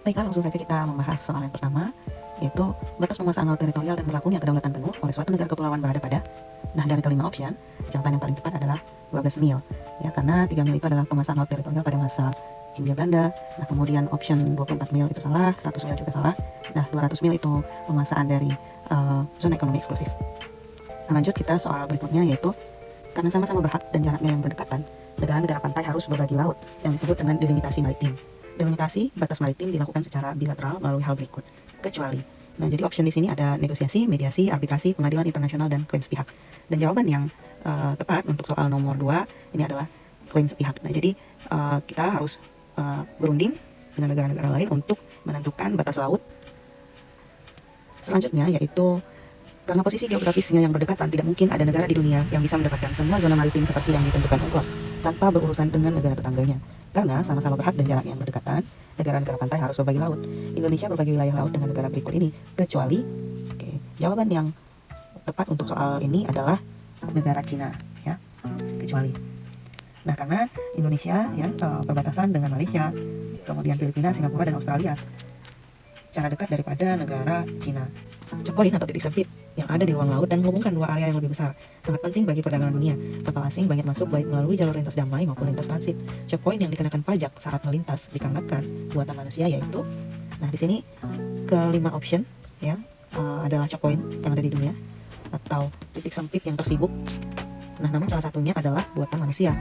Baiklah, langsung saja kita membahas soal yang pertama, yaitu batas penguasaan laut teritorial dan berlakunya kedaulatan penuh oleh suatu negara kepulauan berada pada. Nah, dari kelima option, jawaban yang paling tepat adalah 12 mil. Ya, karena 3 mil itu adalah penguasaan laut teritorial pada masa Hindia Belanda. Nah, kemudian option 24 mil itu salah, 100 mil juga salah. Nah, 200 mil itu penguasaan dari zona ekonomi eksklusif. Nah, lanjut kita soal berikutnya, yaitu karena sama-sama berhak dan jaraknya yang berdekatan, negara-negara pantai harus berbagi laut yang disebut dengan delimitasi maritim. Delimitasi batas maritim dilakukan secara bilateral melalui hal berikut, kecuali. Nah, jadi option di sini ada negosiasi, mediasi, arbitrasi, pengadilan internasional, dan klaim sepihak. Dan jawaban yang tepat untuk soal nomor 2 ini adalah klaim sepihak. Nah, jadi kita harus berunding dengan negara-negara lain untuk menentukan batas laut. Selanjutnya yaitu karena posisi geografisnya yang berdekatan, tidak mungkin ada negara di dunia yang bisa mendapatkan semua zona maritim seperti yang ditentukan UNCLOS tanpa berurusan dengan negara tetangganya. Karena sama-sama berhak dan jarak yang berdekatan, negara-negara pantai harus berbagi laut. Indonesia berbagi wilayah laut dengan negara berikut ini, kecuali. Jawaban yang tepat untuk soal ini adalah negara Cina, ya, kecuali. Nah, karena Indonesia ya perbatasan dengan Malaysia, kemudian Filipina, Singapura, dan Australia, cara dekat daripada negara Cina. Checkpoint atau titik sempit yang ada di ruang laut dan menghubungkan dua area yang lebih besar sangat penting bagi perdagangan dunia. Kapal asing banyak masuk baik melalui jalur lintas damai maupun lintas transit. Checkpoint yang dikenakan pajak saat melintas dikarenakan buatan manusia, yaitu, nah di sini kelima option ya adalah checkpoint yang ada di dunia atau titik sempit yang tersibuk. Nah, namun salah satunya adalah buatan manusia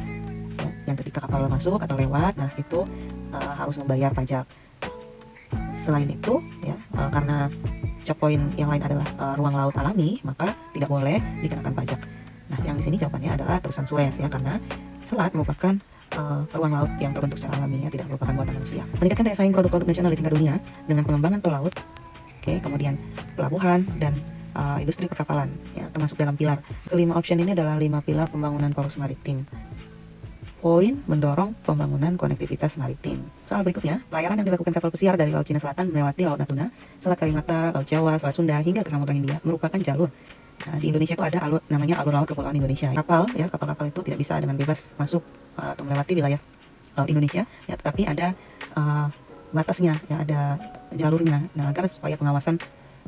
ya, yang ketika kapal masuk atau lewat, nah itu harus membayar pajak. Selain itu ya karena checkpoint yang lain adalah ruang laut alami, maka tidak boleh dikenakan pajak. Nah, yang di sini jawabannya adalah terusan Suez ya, karena selat merupakan ruang laut yang terbentuk secara alami ya, tidak merupakan buatan manusia. Meningkatkan daya saing produk-produk nasional di tingkat dunia dengan pengembangan tol laut, kemudian pelabuhan dan industri perkapalan ya, termasuk dalam pilar. Kelima option ini adalah 5 pilar pembangunan poros maritim. Poin mendorong pembangunan konektivitas maritim. Soal berikutnya, pelayaran yang dilakukan kapal pesiar dari Laut Cina Selatan melewati Laut Natuna, Selat Kalimata, Laut Jawa, Selat Sunda, hingga ke Samudra Hindia merupakan jalur. Nah, di Indonesia itu ada namanya alur laut kepulauan Indonesia. Kapal-kapal itu tidak bisa dengan bebas masuk atau melewati wilayah laut Indonesia, ya, tetapi ada batasnya, ya, ada jalurnya. Nah, agar supaya pengawasan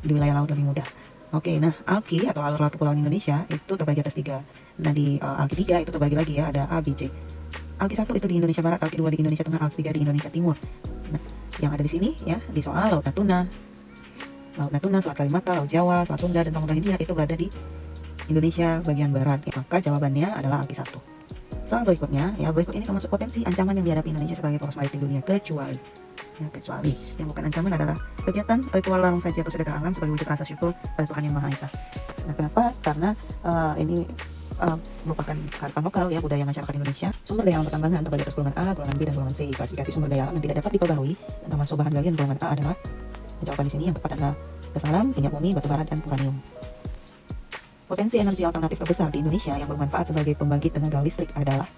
di wilayah laut lebih mudah. Nah, ALKI atau alur laut kepulauan Indonesia itu terbagi atas 3. Nah, di ALKI 3 itu terbagi lagi ya, ada A, B, C. ALKI 1 itu di Indonesia Barat, ALKI 2 di Indonesia Tengah, ALKI 3 di Indonesia Timur. Nah, yang ada di sini ya, di soal Laut Natuna, Selat Kalimata, Laut Jawa, Selat Sunda, dan Samudra Hindia itu berada di Indonesia bagian barat. Ya, maka jawabannya adalah ALKI 1. Soal berikutnya, ya berikut ini termasuk potensi ancaman yang dihadapi Indonesia sebagai poros maritim dunia, kecuali. Kecuali yang bukan ancaman adalah kegiatan ritual larung saji atau sedekah alam sebagai wujud rasa syukur pada Tuhan Yang Maha Esa. Nah, kenapa? Karena ini merupakan kearifan lokal ya, budaya masyarakat Indonesia. Sumber daya alam pertambangan terbagi atas golongan A, golongan B, dan golongan C. Klasifikasi sumber daya alam yang tidak dapat diperbarui dan termasuk bahan galian golongan A adalah, jawaban di sini yang tepat adalah gas alam, minyak bumi, batu bara, dan uranium. Potensi energi alternatif terbesar di Indonesia yang bermanfaat sebagai pembangkit tenaga listrik adalah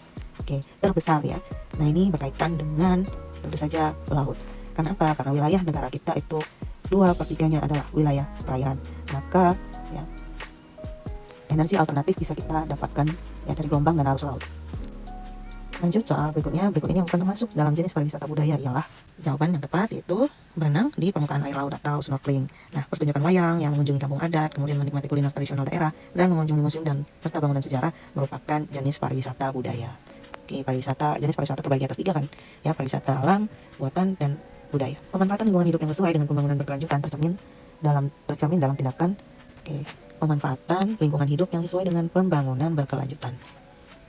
terbesar ya. Nah, ini berkaitan dengan tentu saja laut. Kenapa? Karena wilayah negara kita itu 2/3 adalah wilayah perairan. Maka ya, energi alternatif bisa kita dapatkan ya dari gelombang dan arus laut. Lanjut soal berikutnya, berikut ini bukan termasuk dalam jenis pariwisata budaya, ialah jawaban yang tepat yaitu berenang di permukaan air laut atau snorkeling. Nah, pertunjukan wayang yang mengunjungi kampung adat, kemudian menikmati kuliner tradisional daerah, dan mengunjungi museum dan serta bangunan sejarah merupakan jenis pariwisata budaya. Jenis pariwisata terbagi atas 3 kan, ya, pariwisata alam, buatan, dan budaya. Pemanfaatan lingkungan hidup yang sesuai dengan pembangunan berkelanjutan tercermin dalam tindakan pemanfaatan lingkungan hidup yang sesuai dengan pembangunan berkelanjutan.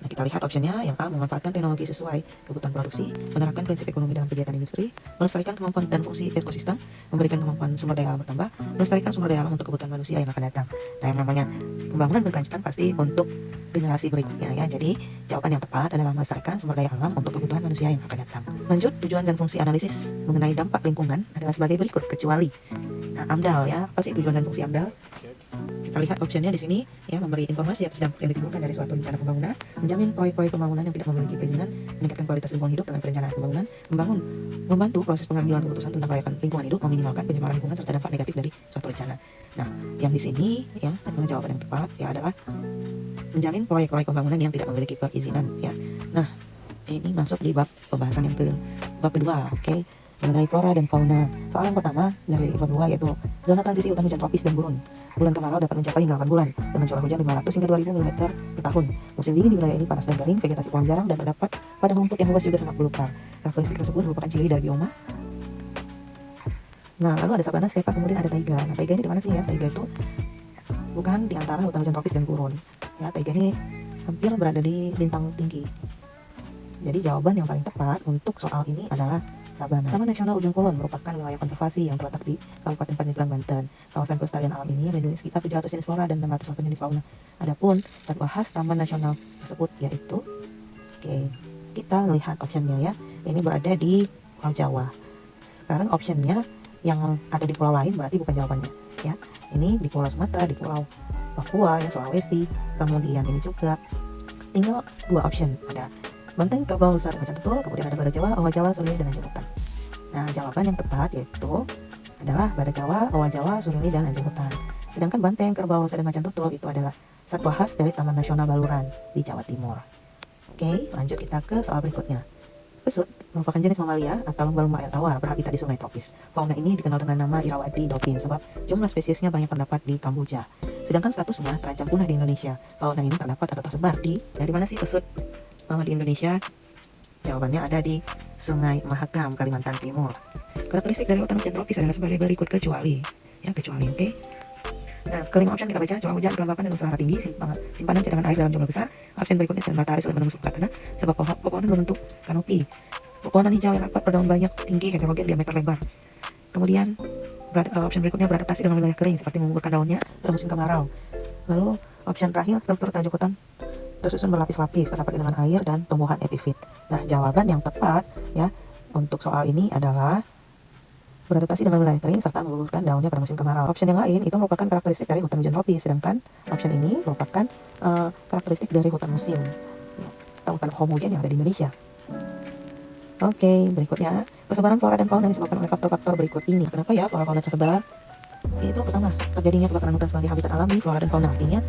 Nah, kita lihat optionnya. Yang A, memanfaatkan teknologi sesuai kebutuhan produksi, menerapkan prinsip ekonomi dalam kegiatan industri, melestarikan kemampuan dan fungsi ekosistem, memberikan kemampuan sumber daya alam bertambah, melestarikan sumber daya alam untuk kebutuhan manusia yang akan datang. Nah, yang namanya pembangunan berkelanjutan pasti untuk generasi berikutnya ya. Jadi jawaban yang tepat adalah melestarikan sumber daya alam untuk kebutuhan manusia yang akan datang. Lanjut, tujuan dan fungsi analisis mengenai dampak lingkungan adalah sebagai berikut, kecuali. Nah, AMDAL ya, apa sih tujuan dan fungsi AMDAL? Kita lihat optionnya di sini ya, memberi informasi atas dampak yang ditimbulkan dari suatu rencana pembangunan, menjamin proyek-proyek pembangunan yang tidak memiliki perizinan, meningkatkan kualitas lingkungan hidup dengan perencanaan pembangunan, membantu proses pengambilan keputusan tentang kelayakan lingkungan hidup, meminimalkan pencemaran lingkungan serta dampak negatif dari suatu rencana. Nah, yang di sini ya, memang jawaban yang tepat ya adalah menjamin proyek-proyek pembangunan yang tidak memiliki perizinan ya. Nah, ini masuk di bab pembahasan yang bab kedua. mengenai flora dan fauna. Soal yang pertama dari Evo 2 yaitu zona transisi hutan hujan tropis dan gurun. Bulan kemarau dapat mencapai hingga 8 bulan dengan curah hujan 500 hingga 2000 mm per tahun. Musim dingin di wilayah ini panas dan garing, vegetasi pohon jarang dan terdapat padang rumput yang luas juga sangat belukar. Karakteristik tersebut merupakan ciri dari bioma. Nah, lalu ada sabana, stepa, kemudian ada taiga. Nah, taiga ini di mana sih ya? Taiga itu bukan di antara hutan hujan tropis dan gurun. Ya, taiga ini hampir berada di lintang tinggi. Jadi jawaban yang paling tepat untuk soal ini adalah sabana. Taman Nasional Ujung Kulon merupakan wilayah konservasi yang terletak di Kabupaten Pandeglang, Banten. Kawasan pelestarian alam ini melindungi sekitar 700 jenis flora dan 608 jenis fauna. Adapun satwa khas Taman Nasional tersebut yaitu, kita lihat optionnya ya. Ini berada di Pulau Jawa. Sekarang optionnya yang ada di pulau lain berarti bukan jawabannya ya. Ini di Pulau Sumatera, di Pulau Papua, ya, Sulawesi. Kemudian ini juga tinggal 2 option, ada Banteng, Kerbau, Lusa, dan Macan Tutul. Kemudian ada Badak Jawa, Owa Jawa, Surili, dan Anjing Hutan. Nah, jawaban yang tepat yaitu adalah Badak Jawa, Owa Jawa, Surili, dan Anjing Hutan. Sedangkan Banteng, Kerbau, Lusa, dan Macan Tutul itu adalah satwa khas dari Taman Nasional Baluran di Jawa Timur. Oke, lanjut kita ke soal berikutnya. Pesut merupakan jenis mamalia atau lumba-lumba air tawar berhabitat di sungai tropis. Fauna ini dikenal dengan nama Irrawaddy dolphin sebab jumlah spesiesnya banyak terdapat di Kamboja. Sedangkan statusnya terancam punah di Indonesia. Fauna ini terdapat atau tersebar di mana sih pesut di Indonesia? Jawabannya ada di Sungai Mahakam, Kalimantan Timur. Karakteristik dari hutan hujan tropis adalah sebagai berikut kecuali, oke. Nah, kelima option kita baca: curah hujan, kelembapan, dan unsur hara tinggi, simpanan cadangan air dalam jumlah besar. Option berikutnya sinar matahari sulit menembus permukaan tanah sebab pepohonan membentuk kanopi. Pepohonan hijau yang rapat, berdaun banyak, tinggi, heterogen, diameter lebar. Kemudian option berikutnya beradaptasi dengan wilayah kering seperti menguburkan daunnya pada musim kemarau. Lalu option terakhir, struktur tajuk hutan tersusun berlapis-lapis, terdapat genangan air dan tumbuhan epifit. Nah, jawaban yang tepat ya untuk soal ini adalah beradaptasi dengan wilayah kering serta menggugurkan daunnya pada musim kemarau. Option yang lain itu merupakan karakteristik dari hutan hujan tropis, sedangkan option ini merupakan karakteristik dari hutan musim ya, atau hutan homogen yang ada di Indonesia. Oke, berikutnya persebaran flora dan fauna disebabkan oleh faktor-faktor berikut ini. Kenapa ya flora fauna tersebar? Itu pertama, terjadinya kebakaran hutan sebagai habitat alami flora dan fauna, artinya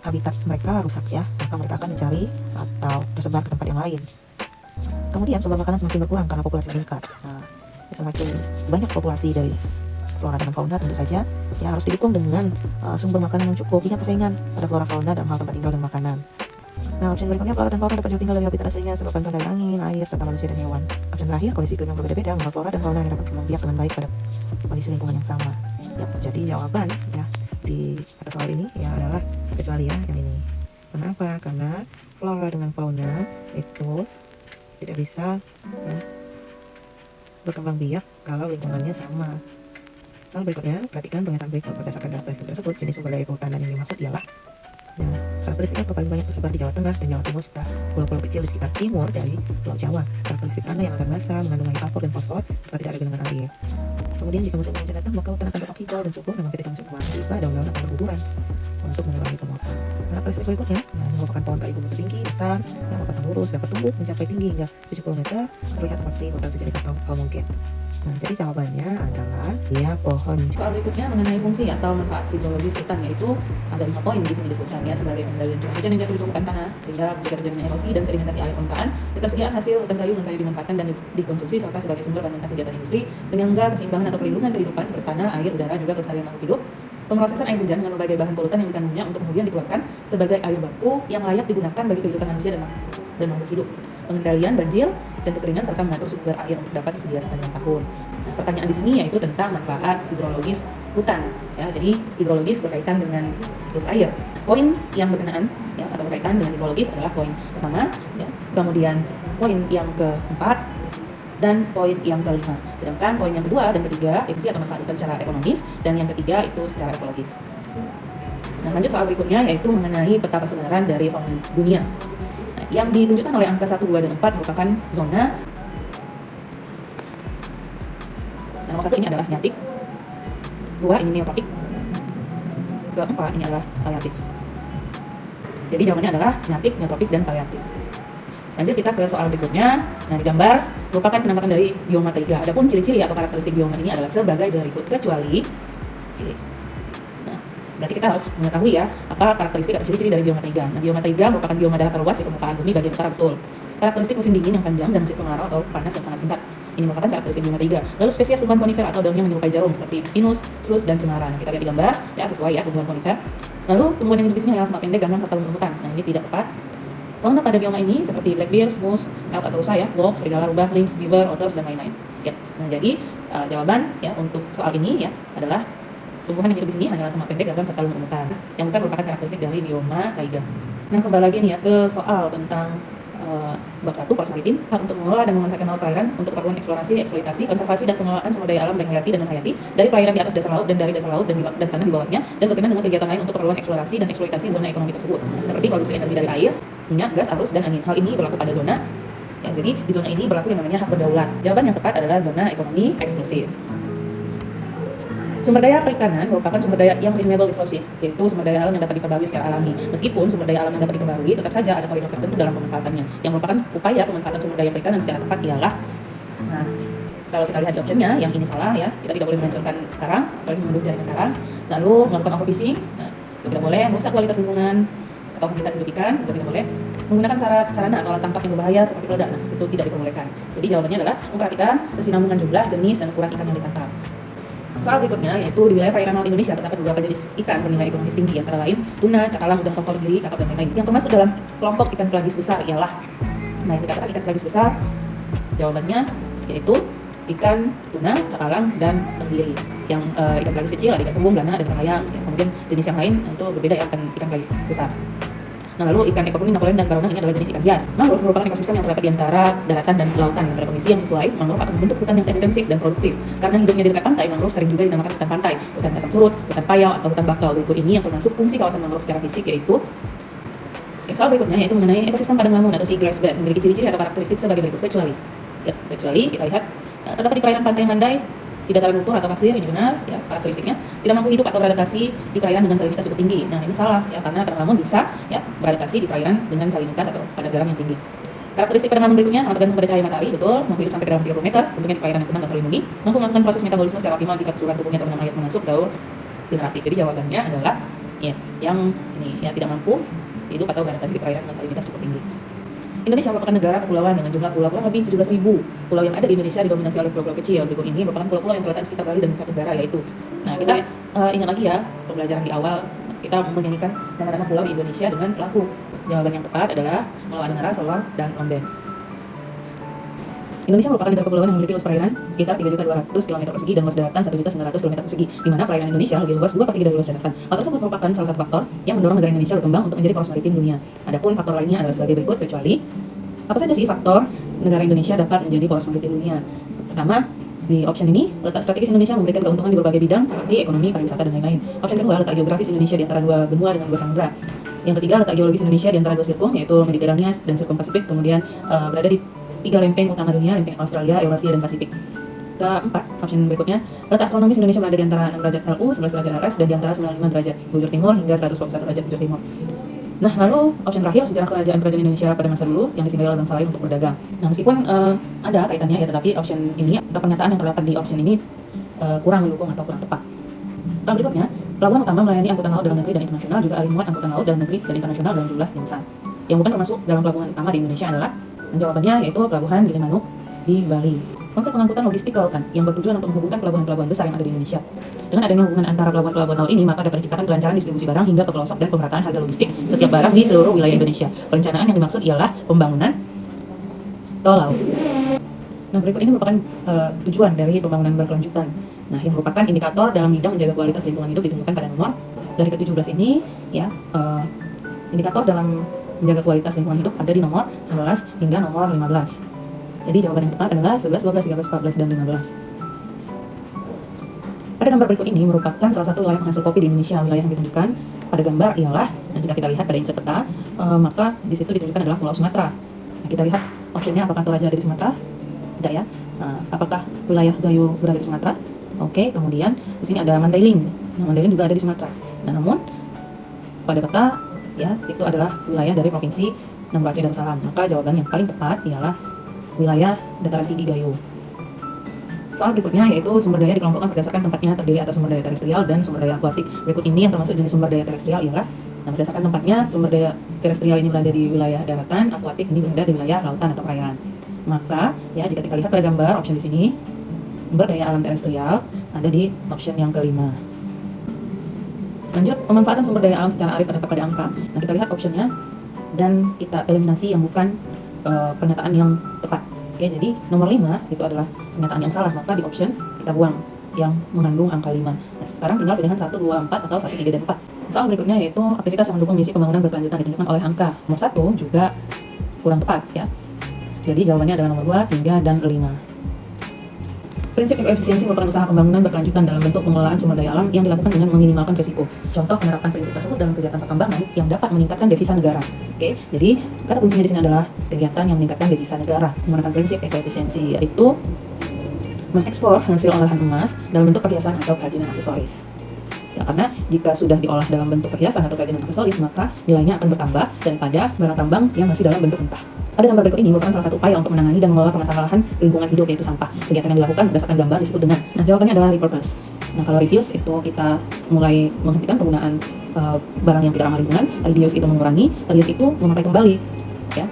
habitat mereka rusak ya, maka mereka akan mencari atau tersebar ke tempat yang lain. Kemudian sumber makanan semakin berkurang karena populasi meningkat. Nah, semakin banyak populasi dari flora dan fauna tentu saja ya harus didukung dengan sumber makanan yang cukup. Punya persaingan pada flora fauna dalam hal tempat tinggal dan makanan. Nah, opsi berikutnya flora dan fauna dapat jauh tinggal dari habitat aslinya sebab bantuan dari angin, air, serta manusia dan hewan. Opsi terakhir, kondisi iklim yang berbeda-beda membuat flora dan fauna yang dapat berkembang biak dengan baik pada kondisi lingkungan yang sama. Ya, jadi jawaban ya di atas soal ini ya adalah kecuali ya yang ini. Kenapa? Karena flora dengan fauna itu tidak bisa ya, berkembang biak kalau lingkungannya sama. Soal berikutnya, perhatikan pernyataan berikut berdasarkan karakteristik tersebut. Jenis sumber daya kehutanan yang dimaksud ialah karakteristiknya paling banyak tersebar di Jawa Tengah dan Jawa Timur serta pulau-pulau kecil di sekitar timur dari Pulau Jawa. Karakteristik tanah yang akan basah, mengandung air kapur dan fosfor serta tidak ada genangan air. Kemudian jika musim hujan datang, maka hutan akan bertok hijau dan subur, namun ketika musim kemarau tiba, daun-daun akan berguguran untuk mengurangi pemotongan. Karakteristik berikutnya, ini merupakan pohon kayu bumbu tertinggi, besar, yang berbatang lurus, dapat tumbuh mencapai tinggi hingga 70 meter, terlihat seperti hutan sejenis atau mungkin. Nah, jadi jawabannya adalah ya pohon. Soal berikutnya mengenai fungsi atau manfaat hidrologis hutan, yaitu ada 5 poin di sini disebutkan ya, sebagai pengendalian curah hujan yang jatuh di permukaan tanah sehingga mencegah terjadinya erosi dan sedimentasi air permukaan, ketersediaan hasil hutan kayu dan kayu dimanfaatkan dan dikonsumsi serta sebagai sumber bahan mentah kegiatan industri, penyangga keseimbangan atau perlindungan kehidupan seperti tanah, air, udara, juga kelestarian makhluk hidup, pemrosesan air hujan dengan berbagai bahan polutan yang dikandungnya untuk kemudian dikeluarkan sebagai air baku yang layak digunakan bagi kehidupan manusia dan makhluk hidup, pengendalian banjir dan kekeringan serta mengatur sumber air untuk dapat tersedia sepanjang tahun. Nah, pertanyaan di sini yaitu tentang manfaat hidrologis hutan ya. Jadi hidrologis berkaitan dengan siklus air. Poin yang berkenaan ya atau berkaitan dengan hidrologis adalah poin pertama ya, kemudian poin yang keempat dan poin yang kelima. Sedangkan poin yang kedua dan ketiga fungsi atau manfaat hutan secara ekonomis dan yang ketiga itu secara ekologis. Nah, lanjut soal berikutnya yaitu mengenai peta persebaran dari fauna dunia. Nah, yang ditunjukkan oleh angka 1, 2, dan 4 merupakan zona. Nomor 1 ini adalah neartik, 2 ini neotropik, keempat ini adalah paleartik. Jadi jawabannya adalah neartik, neotropik, dan paleartik. Lanjut kita ke soal berikutnya. Nah, di gambar merupakan penampakan dari bioma taiga. Adapun ciri-ciri atau karakteristik bioma ini adalah sebagai berikut kecuali. Nah, berarti kita harus mengetahui ya apa karakteristik atau ciri-ciri dari bioma taiga. Nah, bioma taiga merupakan bioma darat terluas di permukaan bumi bagian utara betul. Karakteristik musim dingin yang panjang dan musim kemarau atau panas yang sangat singkat. Ini merupakan karakteristik bunga taiga. Lalu spesies tumbuhan konifer atau daunnya menyerupai jarum seperti pinus, spruce, dan cemara. Nah, kita lihat di gambar ya sesuai ya tumbuhan konifer. Lalu tumbuhan yang hidup di sini adalah semak pendek, ganggang, serta lumut-lumutan. Nah, ini tidak tepat. Fauna pada bioma ini seperti black bear, moose, elk atau rusa ya, wolf, serigala, rubah, lynx, beaver, otters, dan lain-lain. Ya. Nah, jadi jawaban ya untuk soal ini ya adalah tumbuhan yang hidup di sini hanyalah semak pendek, ganggang, serta lumut-lumutan. Yang bukan merupakan karakteristik dari bioma taiga. Nah, kembali lagi nih ya ke soal tentang bab 1 poros maritim, hak untuk mengelola dan memanfaatkan laut perairan untuk keperluan eksplorasi, eksploitasi, konservasi, dan pengelolaan sumber daya alam baik hayati dan non-hayati dari perairan di atas dasar laut dan dari dasar laut dan tanah di bawahnya, dan berkenaan dengan kegiatan lain untuk keperluan eksplorasi dan eksploitasi zona ekonomi tersebut, seperti produksi energi dari air, minyak, gas, arus, dan angin. Hal ini berlaku pada zona ya, jadi di zona ini berlaku yang namanya hak berdaulat. Jawaban yang tepat adalah zona ekonomi eksklusif. Sumber daya perikanan merupakan sumber daya yang renewable resources, yaitu sumber daya alam yang dapat diperbarui secara alami. Meskipun sumber daya alam yang dapat diperbarui, tetap saja ada koridor tertentu dalam pemanfaatannya. Yang merupakan upaya pemanfaatan sumber daya perikanan secara tepat ialah, nah, kalau kita lihat di optionnya, yang ini salah ya, kita tidak boleh menghancurkan karang, apalagi membunuh jaringan karang. Lalu melakukan overfishing, nah, itu tidak boleh. Merusak kualitas lingkungan atau habitat hidup ikan, juga tidak boleh. Menggunakan sarana atau alat tangkap yang berbahaya seperti peledak, nah, itu tidak diperbolehkan. Jadi jawabannya adalah memperhatikan kesinambungan jumlah, jenis, dan ukuran ikan yang ditangkap. Soal berikutnya yaitu di wilayah perairan laut Indonesia terdapat beberapa jenis ikan bernilai ekonomis tinggi, antara lain tuna, cakalang, udang tongkol, gili, kakap, dan lain-lain. Yang termasuk dalam kelompok ikan pelagis besar ialah, nah yang dikatakan ikan pelagis besar, jawabannya yaitu ikan tuna, cakalang, dan tenggiri. Yang ikan pelagis kecil ada ikan tembung, lana, dan ikan layang. Ya, kemudian jenis yang lain itu berbeda ya, ikan pelagis besar. Nah, lalu ikan ekor kuning, napoleon, dan karona ini adalah jenis ikan hias. Mangrove merupakan ekosistem yang terdapat di antara daratan dan lautan. Pada kondisi yang sesuai, mangrove akan membentuk hutan yang ekstensif dan produktif. Karena hidupnya di dekat pantai, mangrove sering juga dinamakan hutan pantai, hutan asam surut, hutan payau, atau hutan bakau. Berikut ini yang termasuk fungsi kawasan mangrove secara fisik, yaitu soal berikutnya yaitu mengenai ekosistem padang lamun atau sea grass bed, memiliki ciri-ciri atau karakteristik sebagai berikut. Kecuali kita lihat terdapat di perairan pantai yang landai, di dataran lumpur atau pasir, ini benar ya, karakteristiknya tidak mampu hidup atau beradaptasi di perairan dengan salinitas cukup tinggi. Nah, ini salah ya, karena padang lamun bisa ya beradaptasi di perairan dengan salinitas atau kadar garam yang tinggi. Karakteristik padang lamun berikutnya sangat tergantung pada cahaya matahari, betul, mampu hidup sampai ke dalam 30 meter, bentuknya di perairan yang tenang dan terlindungi, mampu melakukan proses metabolisme secara optimal jika keseluruhan tubuhnya terbenam air masuk daur generatif. Jadi jawabannya adalah ya, yang ini ya, tidak mampu hidup atau beradaptasi di perairan dengan salinitas cukup tinggi. Indonesia merupakan negara kepulauan dengan jumlah pulau kurang lebih 17.000. Pulau yang ada di Indonesia didominasi oleh pulau-pulau kecil. Berikut ini merupakan pulau-pulau yang terletak di sekitar Bali dan Nusa Tenggara, yaitu. Nah, kita ingat lagi ya, pembelajaran di awal kita menyanyikan nama-nama pulau di Indonesia dengan lagu. Jawaban yang tepat adalah Pulau Adengara, Solor, dan Ombeng. Indonesia merupakan negara kepulauan yang memiliki luas perairan sekitar 3.200 km persegi dan luas daratan 1.900 km persegi, di mana perairan Indonesia lebih luas 2/3 dari luas daratan. Hal tersebut merupakan salah satu faktor yang mendorong negara Indonesia berkembang untuk menjadi poros maritim dunia. Adapun faktor lainnya adalah sebagai berikut, kecuali apa saja sih faktor negara Indonesia dapat menjadi poros maritim dunia? Pertama, di option ini, letak strategis Indonesia memberikan keuntungan di berbagai bidang seperti ekonomi, pariwisata, dan lain-lain. Option kedua, letak geografis Indonesia di antara dua benua dengan dua samudra. Yang ketiga, letak geologis Indonesia di antara dua sirkum, yaitu Mediterania dan sirkum Pasifik, kemudian berada di 3 lempeng utama dunia, lempeng Australia, Eurasia, dan Pasifik. Keempat, option berikutnya, letak astronomis Indonesia berada di antara 6 derajat LU, 11 derajat RS, dan di antara 95 derajat bujur timur hingga 121 derajat bujur timur. Nah, lalu option terakhir, sejarah kerajaan Indonesia pada masa dulu yang disinggahi oleh bangsa lain untuk berdagang. Nah, meskipun ada kaitannya ya, tetapi option ini atau pernyataan yang terdapat di option ini kurang mendukung atau kurang tepat. Lalu berikutnya, pelabuhan utama melayani angkutan laut dalam negeri dan internasional, juga alih muat angkutan laut dalam negeri dan internasional dalam jumlah yang besar. Yang bukan termasuk dalam pelabuhan utama di Indonesia adalah, dan jawabannya yaitu pelabuhan Gilimanuk di Bali. Konsep pengangkutan logistik lautan yang bertujuan untuk menghubungkan pelabuhan-pelabuhan besar yang ada di Indonesia. Dengan adanya hubungan antara pelabuhan-pelabuhan laut ini, maka dapat diciptakan kelancaran distribusi barang hingga ke pelosok dan pemerataan harga logistik setiap barang di seluruh wilayah Indonesia. Perencanaan yang dimaksud ialah pembangunan tol laut. Nah, berikut ini merupakan tujuan dari pembangunan berkelanjutan. Nah, yang merupakan indikator dalam bidang menjaga kualitas lingkungan hidup ditunjukkan pada nomor dari ke-17 ini ya. Indikator dalam menjaga kualitas lingkungan hidup ada di nomor 11 hingga nomor 15. Jadi jawaban yang tepat adalah 11, 12, 13, 14, dan 15. Pada gambar berikut ini merupakan salah satu wilayah penghasil kopi di Indonesia. Wilayah yang ditunjukkan pada gambar ialah, nah jika kita lihat pada insert peta, maka di situ ditunjukkan adalah Pulau Sumatera. Nah, kita lihat optionnya, apakah Toraja ada di Sumatera? Tidak ya. Nah, apakah wilayah Gayo berada di Sumatera? Oke, kemudian di sini ada Mandailing. Nah, Mandailing juga ada di Sumatera. Nah, namun pada peta ya itu adalah wilayah dari provinsi Nambu Aceh Darussalam. Maka jawaban yang paling tepat ialah wilayah dataran tinggi Gayo. Soal berikutnya yaitu sumber daya dikelompokkan berdasarkan tempatnya, terdiri atas sumber daya terestrial dan sumber daya akuatik. Berikut ini yang termasuk jenis sumber daya terestrial ialah, nah berdasarkan tempatnya, sumber daya terestrial ini berada di wilayah daratan, akuatik ini berada di wilayah lautan atau perairan. Maka ya jika kita lihat pada gambar option di sini, sumber daya alam terestrial ada di option yang kelima. Lanjut, pemanfaatan sumber daya alam secara arif terdapat pada angka. Nah, kita lihat optionnya dan kita eliminasi yang bukan pernyataan yang tepat. Oke, jadi nomor 5 itu adalah pernyataan yang salah, maka di option kita buang yang mengandung angka 5. Nah, sekarang tinggal pilihan 1, 2, 4 atau 1, 3, dan 4. Soal berikutnya yaitu aktivitas yang mendukung misi pembangunan berkelanjutan ditunjukkan oleh angka. Nomor 1 juga kurang tepat ya. Jadi jawabannya adalah nomor 2, 3, dan 5. Prinsip ekoefisiensi merupakan usaha pembangunan berkelanjutan dalam bentuk pengelolaan sumber daya alam yang dilakukan dengan meminimalkan risiko. Contoh penerapan prinsip tersebut dalam kegiatan pertambangan yang dapat meningkatkan devisa negara. Oke, jadi kata kuncinya di sini adalah kegiatan yang meningkatkan devisa negara. Menggunakan prinsip ekoefisiensi yaitu mengekspor hasil olahan emas dalam bentuk perhiasan atau kerajinan aksesoris. Ya, karena jika sudah diolah dalam bentuk perhiasan atau kerajinan aksesoris, maka nilainya akan bertambah daripada barang tambang yang masih dalam bentuk mentah. Pada gambar berikut ini merupakan salah satu upaya untuk menangani dan mengelola permasalahan lingkungan hidup yaitu sampah. Kegiatan yang dilakukan berdasarkan gambar disebut dengan. Nah, jawabannya adalah repurpose. Nah, kalau reuse itu kita mulai menghentikan penggunaan barang yang tidak ramah lingkungan, reduce itu mengurangi, reuse itu memakai kembali ya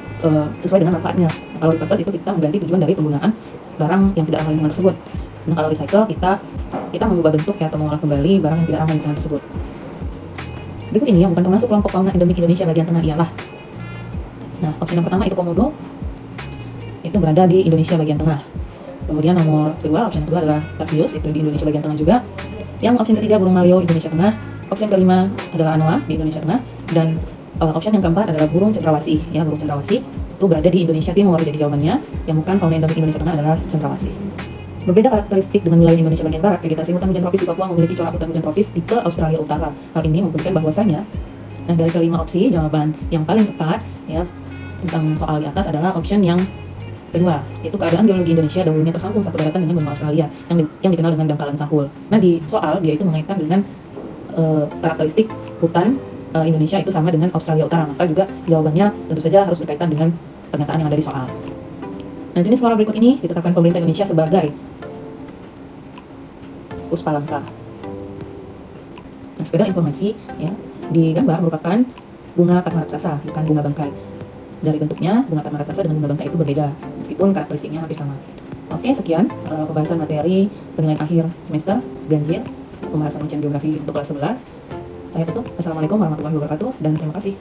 sesuai dengan manfaatnya. Nah, kalau repurpose itu kita mengganti tujuan dari penggunaan barang yang tidak ramah lingkungan tersebut. Nah, kalau recycle kita mengubah bentuk ya, atau mengolah kembali barang yang tidak ramah lingkungan tersebut. Berikut ini yang bukan termasuk kelompok fauna endemik Indonesia bagian tengah ialah. Nah, opsi yang pertama itu komodo, itu berada di Indonesia bagian tengah. Kemudian nomor kedua, opsi yang kedua adalah tarsius, itu di Indonesia bagian tengah juga. Yang opsi ketiga burung maleo Indonesia tengah. Opsi yang kelima adalah anoa di Indonesia tengah. Dan opsi yang keempat adalah burung cendrawasih. Ya, burung cendrawasih itu berada di Indonesia timur. Jadi jawabannya yang bukan fauna endemik Indonesia tengah adalah cendrawasih. Berbeda karakteristik dengan wilayah Indonesia bagian barat, vegetasi hutan hujan tropis di Papua memiliki corak hutan hujan tropis tipe Australia Utara. Hal ini membuktikan bahwasanya, nah dari kelima opsi, jawaban yang paling tepat ya tentang soal di atas adalah option yang kedua, yaitu keadaan geologi Indonesia dahulunya tersambung satu daratan dengan benua Australia yang dikenal dengan dangkalan Sahul. Nah, di soal dia itu mengaitkan dengan karakteristik hutan Indonesia itu sama dengan Australia Utara, maka juga jawabannya tentu saja harus berkaitan dengan pernyataan yang ada di soal. Nah, jenis flora berikut ini ditetapkan pemerintah Indonesia sebagai puspa langka. Nah, sekedar informasi ya, di gambar merupakan bunga padma raksasa, bukan bunga bangkai. Dari bentuknya, bunga padma raksasa dengan bunga bangkai itu berbeda, meskipun karakteristiknya hampir sama. Oke, sekian pembahasan materi penilaian akhir semester ganjil, pembahasan ujian geografi untuk kelas 11. Saya tutup. Assalamualaikum warahmatullahi wabarakatuh, dan terima kasih.